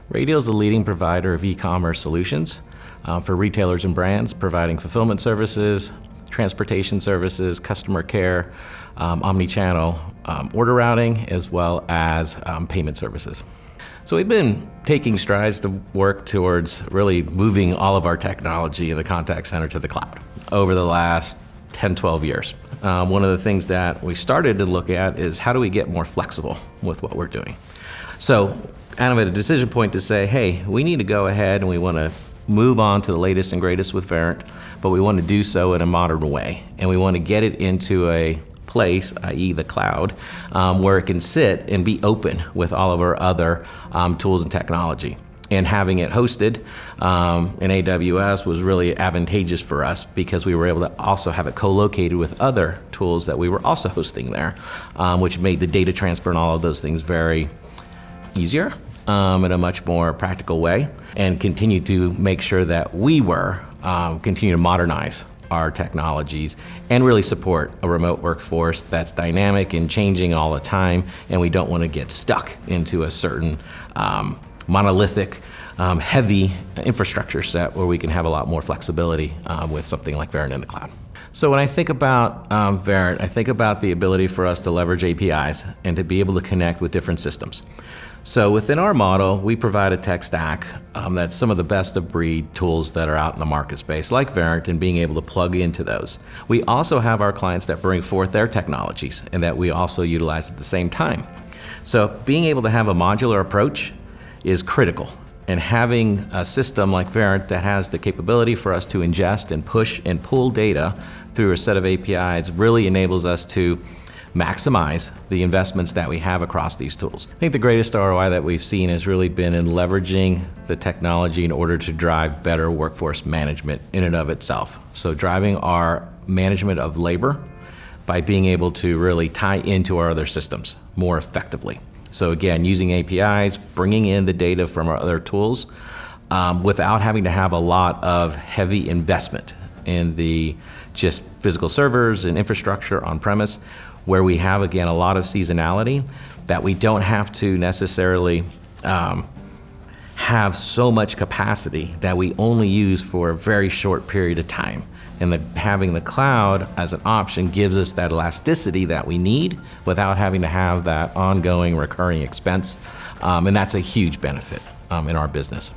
Radial is a leading provider of e-commerce solutions for retailers and brands, providing fulfillment services, transportation services, customer care, omni-channel order routing, as well as payment services. So we've been taking strides to work towards really moving all of our technology in the contact center to the cloud over the last 10, 12 years. One of the things that we started to look at is how do we get more flexible with what we're doing. So kind of at a decision point to say, hey, we need to go ahead and we want to move on to the latest and greatest with Verint, but we want to do so in a modern way. And we want to get it into a place, i.e. the cloud, where it can sit and be open with all of our other tools and technology. And having it hosted in AWS was really advantageous for us because we were able to also have it co-located with other tools that we were also hosting there, which made the data transfer and all of those things very easier in a much more practical way, and continue to make sure that we were continue to modernize our technologies and really support a remote workforce that's dynamic and changing all the time, and we don't want to get stuck into a certain monolithic, heavy infrastructure set where we can have a lot more flexibility with something like Verint in the cloud. So when I think about Verint, I think about the ability for us to leverage APIs and to be able to connect with different systems. So within our model, we provide a tech stack that's some of the best of breed tools that are out in the market space, like Verint, and being able to plug into those. We also have our clients that bring forth their technologies and that we also utilize at the same time. So being able to have a modular approach is critical. And having a system like Verint that has the capability for us to ingest and push and pull data through a set of APIs really enables us to maximize the investments that we have across these tools. I think the greatest ROI that we've seen has really been in leveraging the technology in order to drive better workforce management in and of itself. So driving our management of labor by being able to really tie into our other systems more effectively. So again, using APIs, bringing in the data from our other tools without having to have a lot of heavy investment in the just physical servers and infrastructure on premise, where we have, again, a lot of seasonality that we don't have to necessarily have so much capacity that we only use for a very short period of time. And having the cloud as an option gives us that elasticity that we need without having to have that ongoing recurring expense. And that's a huge benefit in our business.